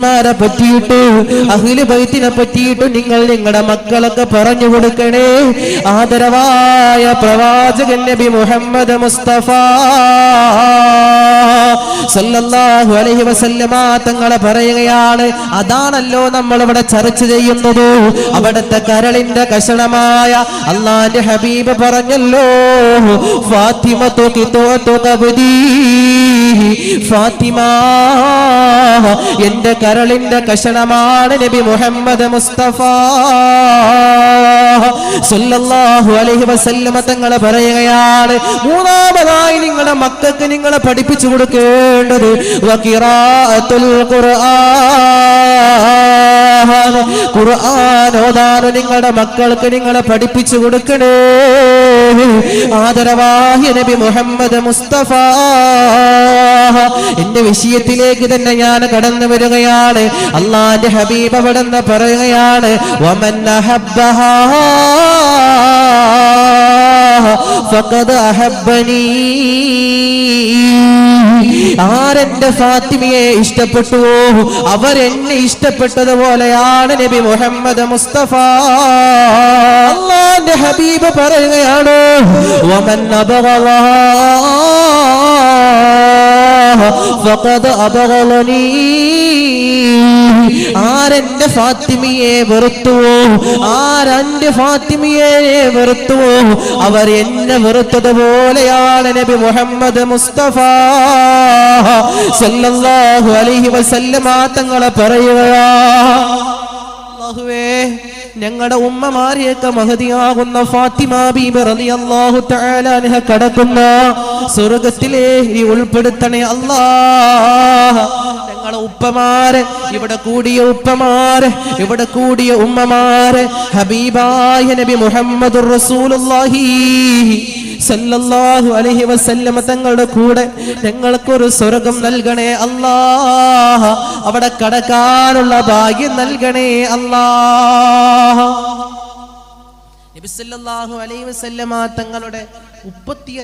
മാരെ പറ്റിയിട്ട് അഹ്ലു ബൈത്തിനെ പറ്റിയിട്ട് നിങ്ങൾ നിങ്ങളുടെ മക്കളൊക്കെ പറഞ്ഞു കൊടുക്കണേ. ആദരവായ പ്രവാചകൻ നബി മുഹമ്മദ് മുസ്തഫ സല്ലല്ലാഹു അലൈഹി വസല്ലമ തങ്ങളെ പറയുകയാണ്, അതാണല്ലോ നമ്മൾ ഇവിടെ ചർച്ച ചെയ്യുന്നത്. അവിടുത്തെ കരളിന്റെ കഷണമായ അല്ലാഹുവിന്റെ ഹബീബ് പറഞ്ഞല്ലോ, ഫാത്തിമത്തു ഖിത്വത്തു ഖബ്ദി, ഫാത്തിമ എന്റെ കരളിന്റെ കഷണമാണ് നബി മുഹമ്മദ് മുസ്തഫ സല്ലല്ലാഹു അലൈഹി വസല്ലമ തങ്ങളെ പറയുകയാണ്, മൂന്നാമതായി നിങ്ങളുടെ മക്കൾക്ക് നിങ്ങളെ പഠിപ്പിച്ചു കൊടുക്കേണ്ടത് വഖിറാഅത്തുൽ ഖുർആൻ, ഖുർആൻ ഓതാൻ നിങ്ങളുടെ മക്കൾക്ക് നിങ്ങളെ പഠിപ്പിച്ചു കൊടുക്കണേ. ആദരവായ നബി മുഹമ്മദ് മുസ്തഫ എന്റെ വിഷയത്തിലേക്ക് തന്നെ ഞാൻ കടന്നു വരികയാണ്. അല്ലാഹുവിന്റെ ഹബീബ് അവിടെന്ന് പറയുകയാണ്, വമൻ അഹബ്ബഹാ ഫഖദ് അഹബ്ബനി, ആരെന്റെ ഫാത്തിമയെ ഇഷ്ടപ്പെട്ടുവോ അവരെന്നെ ഇഷ്ടപ്പെട്ടതുപോലെയാണ് നബി മുഹമ്മദ് മുസ്തഫ. അല്ലാഹുവിന്റെ ഹബീബ് പറയുകയാണ്, വമൻ അബഗളഹാ ഫഖദ് അബഗളനി, ആരെന്റെ ഫാത്തിമയെ വെറുത്തുവോ, ആരെന്റെ ഫാത്തിമയെ വെറുത്തുവോ അവർ എന്നെ വെറുത്തതുപോലെയാണ് നബി മുഹമ്മദ് മുസ്തഫ സല്ലല്ലാഹു അലൈഹി വസല്ലമ തങ്ങളെ പറയുകയാ. അല്ലാഹുവേ, ഞങ്ങളുടെ ഉമ്മമാരെയൊക്കെ മഹദിയാകുന്ന ഫാത്തിമ ബീബി റളിയല്ലാഹു തആല അൻഹ കടക്കുന്ന സ്വർഗ്ഗത്തിലേക്ക് ഉൾപ്പെടുത്തണേ അല്ലാഹ്. ഞങ്ങളുടെ ഉപ്പമാരെ, ഇവിടെ കൂടിയ ഉപ്പമാരെ, ഇവിടെ കൂടിയ ഉമ്മമാരെ ഹബീബായ നബി മുഹമ്മദുർ റസൂലുള്ളാഹി സല്ലല്ലാഹു അലൈഹി വസല്ലമ തങ്ങളുടെ കൂടെ ഞങ്ങൾക്കൊരു സ്വർഗം നൽകണേ അല്ലാഹ്. അവിടെ കടക്കാനുള്ള ഭാഗ്യം നൽകണേ അല്ലാഹ്. നബി സല്ലല്ലാഹു അലൈഹി വസല്ലമ തങ്ങളുടെ 35